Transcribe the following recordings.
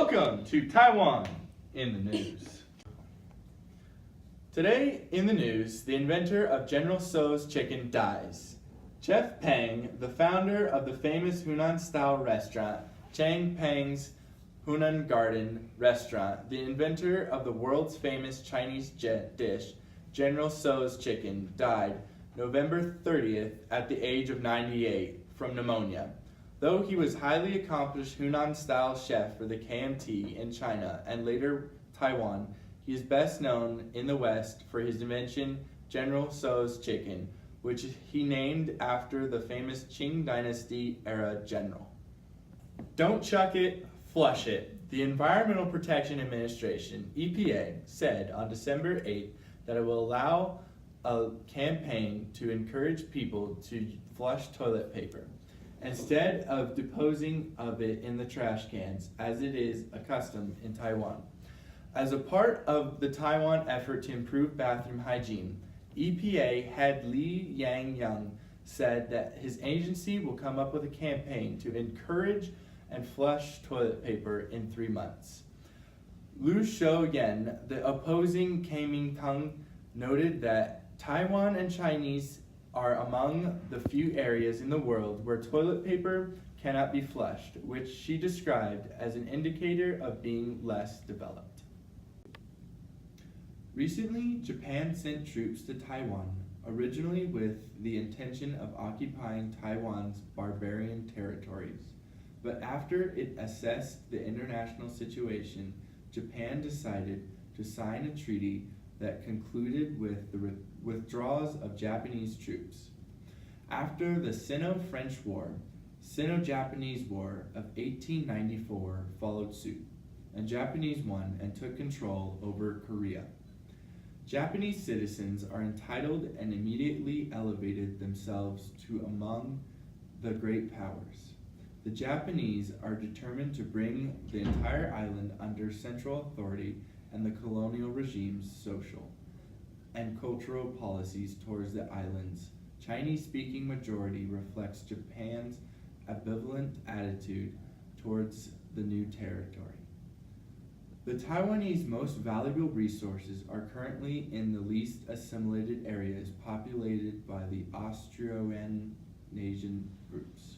Welcome to Taiwan in the News. Today in the news, the inventor of General Tso's chicken dies. Chef Pang, the founder of the famous Hunan-style restaurant, Chang Pang's Hunan Garden restaurant, the inventor of the world's famous Chinese dish, General Tso's chicken, died November 30th at the age of 98 from pneumonia. Though he was highly accomplished Hunan-style chef for the KMT in China and later Taiwan, he is best known in the West for his invention General Tso's chicken, which he named after the famous Qing Dynasty era general. Don't chuck it, flush it. The Environmental Protection Administration, EPA, said on December 8th that it will allow a campaign to encourage people to flush toilet paper instead of disposing of it in the trash cans, as it is a custom in Taiwan. As a part of the Taiwan effort to improve bathroom hygiene, EPA head Li Yang said that his agency will come up with a campaign to encourage and flush toilet paper in 3 months. Lu Shouyan, the opposing Kuomintang, noted that Taiwan and Chinese are among the few areas in the world where toilet paper cannot be flushed, which she described as an indicator of being less developed. Recently, Japan sent troops to Taiwan, originally with the intention of occupying Taiwan's barbarian territories. But after it assessed the international situation, Japan decided to sign a treaty that concluded with the withdrawals of Japanese troops. After the Sino-French War, Sino-Japanese War of 1894 followed suit, and Japanese won and took control over Korea. Japanese citizens are entitled and immediately elevated themselves to among the great powers. The Japanese are determined to bring the entire island under central authority and the colonial regime's social and cultural policies towards the island's Chinese-speaking majority reflects Japan's ambivalent attitude towards the new territory. The Taiwanese most valuable resources are currently in the least assimilated areas populated by the Austronesian groups.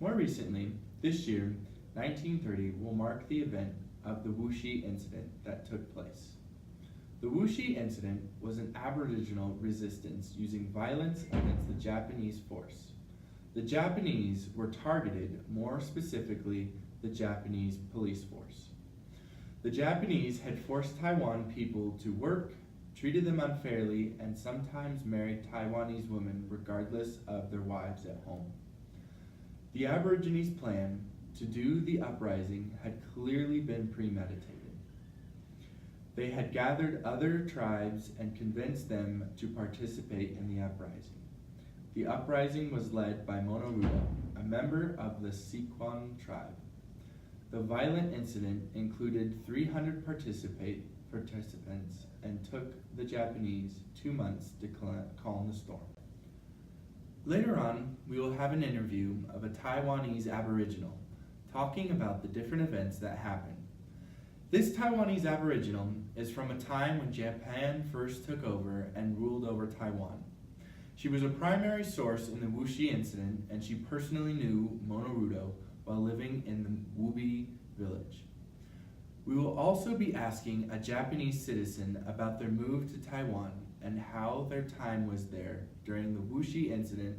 More recently, this year, 1930 will mark the event of the Wuxi incident that took place. The Wuxi incident was an Aboriginal resistance using violence against the Japanese force. The Japanese were targeted, more specifically, the Japanese police force. The Japanese had forced Taiwan people to work, treated them unfairly, and sometimes married Taiwanese women regardless of their wives at home. The Aborigines' plan to do the uprising had clearly been premeditated. They had gathered other tribes and convinced them to participate in the uprising. The uprising was led by Monorudo, a member of the Siquan tribe. The violent incident included 300 participants and took the Japanese 2 months to calm the storm. Later on, we will have an interview of a Taiwanese Aboriginal talking about the different events that happened. This Taiwanese Aboriginal is from a time when Japan first took over and ruled over Taiwan. She was a primary source in the Wuxi incident, and she personally knew Monorudo while living in the Wubi village. We will also be asking a Japanese citizen about their move to Taiwan and how their time was there during the Wuxi incident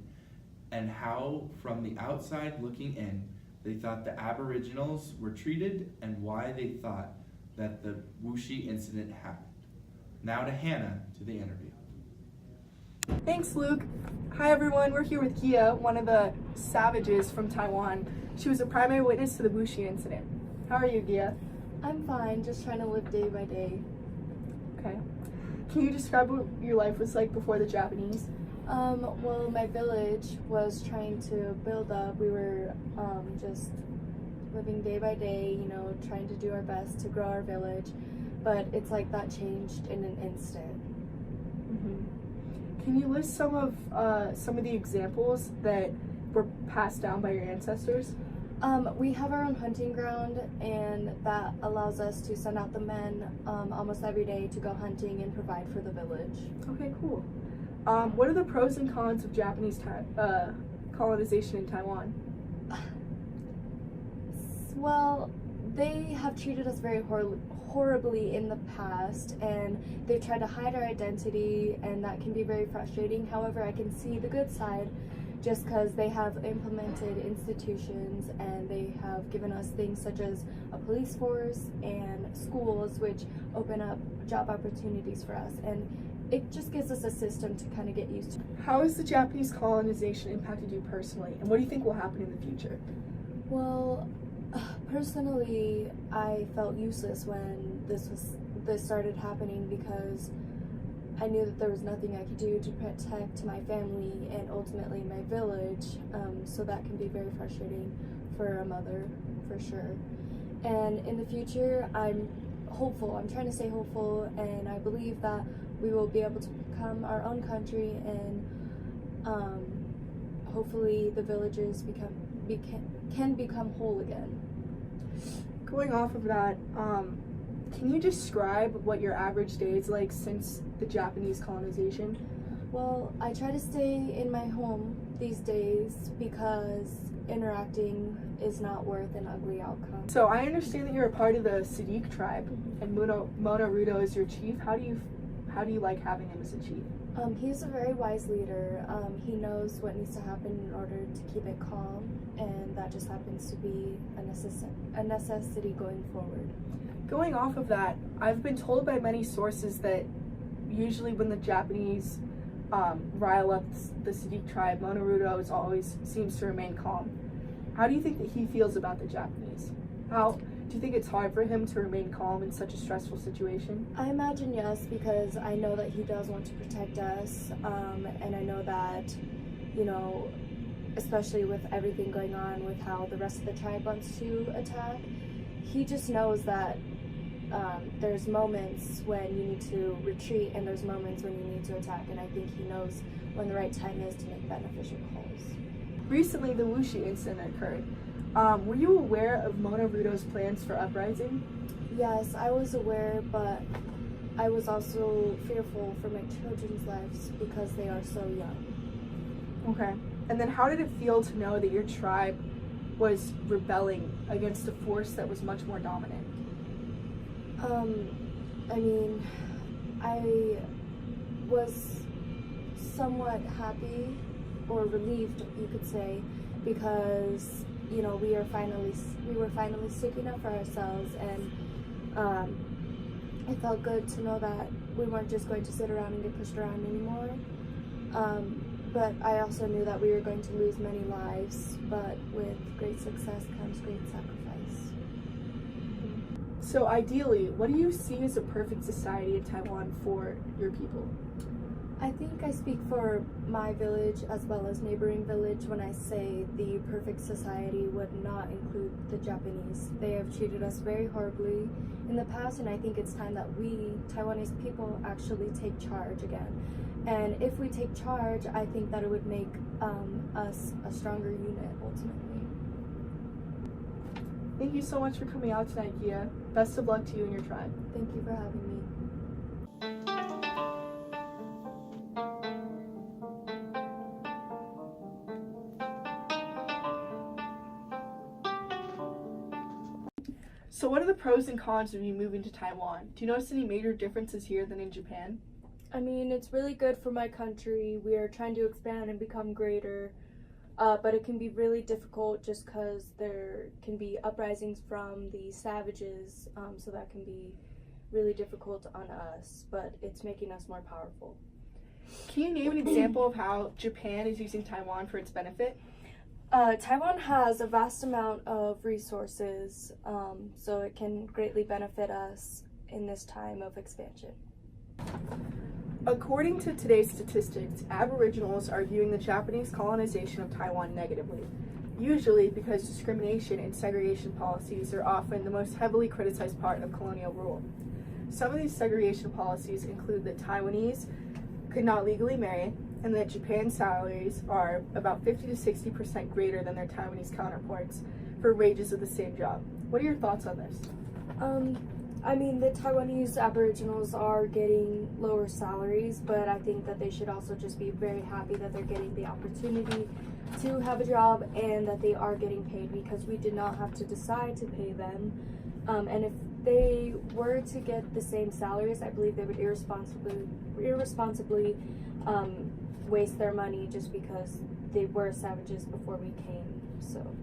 and how, from the outside looking in, they thought the Aboriginals were treated and why they thought that the Wuxi incident happened. Now to Hannah to the interview. Thanks, Luke. Hi everyone, we're here with Gia, one of the savages from Taiwan. She was a primary witness to the Wuxi incident. How are you, Gia? I'm fine, just trying to live day by day. Okay. Can you describe what your life was like before the Japanese? Well, my village was trying to build up. We were just living day by day, trying to do our best to grow our village. But it's like that changed in an instant. Mm-hmm. Can you list some of the examples that were passed down by your ancestors? We have our own hunting ground, and that allows us to send out the men almost every day to go hunting and provide for the village. Okay, cool. What are the pros and cons of Japanese colonization in Taiwan? Well, they have treated us very horribly in the past, and they've tried to hide our identity, and that can be very frustrating. However, I can see the good side, just because they have implemented institutions and they have given us things such as a police force and schools, which open up job opportunities for us, and it just gives us a system to kind of get used to. How has the Japanese colonization impacted you personally, and what do you think will happen in the future? Well, personally, I felt useless when this started happening, because I knew that there was nothing I could do to protect my family and ultimately my village, so that can be very frustrating for a mother, for sure. And in the future, I'm hopeful. I'm trying to stay hopeful, and I believe that we will be able to become our own country, and hopefully the villages can become whole again. Going off of that, can you describe what your average day is like since the Japanese colonization? Well, I try to stay in my home these days because interacting is not worth an ugly outcome. So I understand that you're a part of the Sadiq tribe, and Mona Rudo is your chief. How do you like having him as a chief? He's a very wise leader. He knows what needs to happen in order to keep it calm, and that just happens to be a necessity going forward. Going off of that, I've been told by many sources that usually when the Japanese rile up the Sadiq tribe, Mona Rudo always seems to remain calm. How do you think that he feels about the Japanese? Do you think it's hard for him to remain calm in such a stressful situation? I imagine yes, because I know that he does want to protect us, and I know that, especially with everything going on with how the rest of the tribe wants to attack, he just knows that there's moments when you need to retreat and there's moments when you need to attack, and I think he knows when the right time is to make beneficial calls. Recently, the Wuxi incident occurred. Were you aware of Mona Rudo's plans for uprising? Yes, I was aware, but I was also fearful for my children's lives because they are so young. Okay. And then how did it feel to know that your tribe was rebelling against a force that was much more dominant? I was somewhat happy, or relieved, you could say, because we were finally sticking up for ourselves, and it felt good to know that we weren't just going to sit around and get pushed around anymore. But I also knew that we were going to lose many lives, but with great success comes great sacrifice. So ideally, what do you see as a perfect society in Taiwan for your people? I think I speak for my village as well as neighboring village when I say the perfect society would not include the Japanese. They have treated us very horribly in the past, and I think it's time that we, Taiwanese people, actually take charge again. And if we take charge, I think that it would make us a stronger unit ultimately. Thank you so much for coming out tonight, Gia. Best of luck to you and your tribe. Thank you for having me. So what are the pros and cons of you moving to Taiwan? Do you notice any major differences here than in Japan? I mean, it's really good for my country. We are trying to expand and become greater, but it can be really difficult just because there can be uprisings from the savages, so that can be really difficult on us, but it's making us more powerful. Can you name an example of how Japan is using Taiwan for its benefit? Taiwan has a vast amount of resources, so it can greatly benefit us in this time of expansion. According to today's statistics, Aboriginals are viewing the Japanese colonization of Taiwan negatively, usually because discrimination and segregation policies are often the most heavily criticized part of colonial rule. Some of these segregation policies include that Taiwanese could not legally marry, and that Japan's salaries are about 50 to 60% greater than their Taiwanese counterparts. for wages of the same job. What are your thoughts on this? I mean, the Taiwanese Aboriginals are getting lower salaries, but I think that they should also just be very happy that they're getting the opportunity to have a job and that they are getting paid, because we did not have to decide to pay them. And if they were to get the same salaries, I believe they would irresponsibly waste their money just because they were savages before we came. So,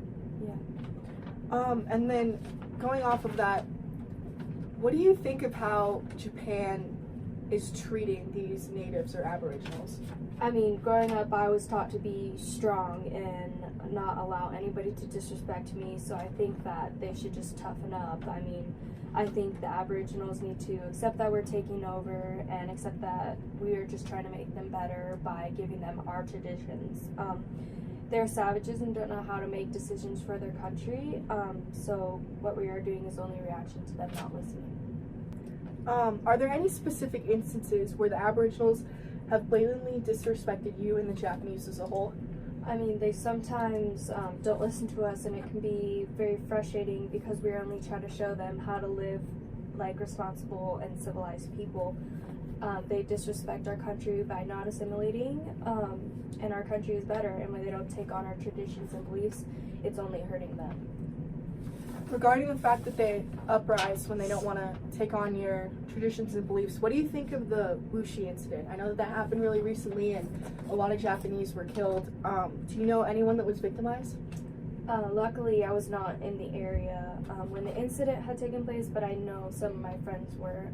yeah. And then going off of that, what do you think of how Japan is treating these natives or aboriginals? I mean, growing up, I was taught to be strong and not allow anybody to disrespect me, so I think that they should just toughen up. I mean, I think the aboriginals need to accept that we're taking over and accept that we are just trying to make them better by giving them our traditions. They're savages and don't know how to make decisions for their country, so what we are doing is only a reaction to them not listening. Are there any specific instances where the aboriginals have blatantly disrespected you and the Japanese as a whole? I mean, they sometimes don't listen to us, and it can be very frustrating because we're only trying to show them how to live like responsible and civilized people. They disrespect our country by not assimilating, and our country is better, and when they don't take on our traditions and beliefs, it's only hurting them. Regarding the fact that they uprise when they don't want to take on your traditions and beliefs, what do you think of the Wuxi incident? I know that happened really recently and a lot of Japanese were killed. Do you know anyone that was victimized? Luckily, I was not in the area when the incident had taken place, but I know some of my friends were.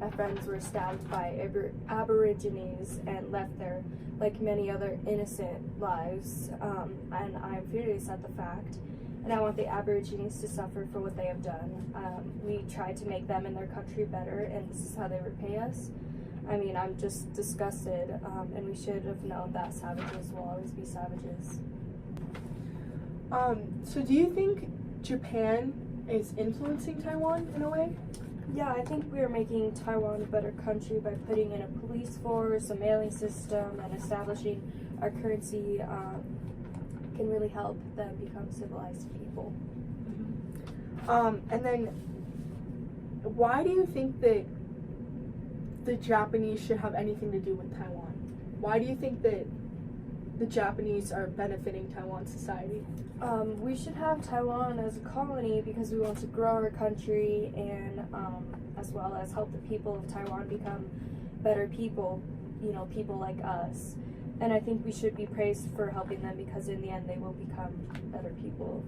My friends were stabbed by Aborigines and left there like many other innocent lives, and I'm furious at the fact. And I want the Aborigines to suffer for what they have done. We tried to make them and their country better, and this is how they repay us. I mean, I'm just disgusted, and we should have known that savages will always be savages. So do you think Japan is influencing Taiwan in a way? Yeah, I think we are making Taiwan a better country by putting in a police force, a mailing system, and establishing our currency. Can really help them become civilized people. And then why do you think that the Japanese should have anything to do with Taiwan? Why do you think that the Japanese are benefiting Taiwan society? We should have Taiwan as a colony because we want to grow our country and as well as help the people of Taiwan become better people, you know, people like us. And I think we should be praised for helping them because in the end they will become better people.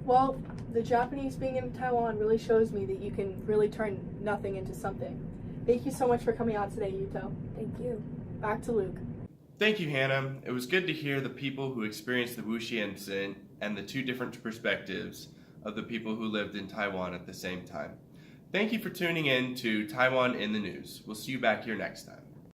Well, the Japanese being in Taiwan really shows me that you can really turn nothing into something. Thank you so much for coming out today, Yuto. Thank you. Back to Luke. Thank you, Hannah. It was good to hear the people who experienced the Wuxi incident and the two different perspectives of the people who lived in Taiwan at the same time. Thank you for tuning in to Taiwan in the News. We'll see you back here next time.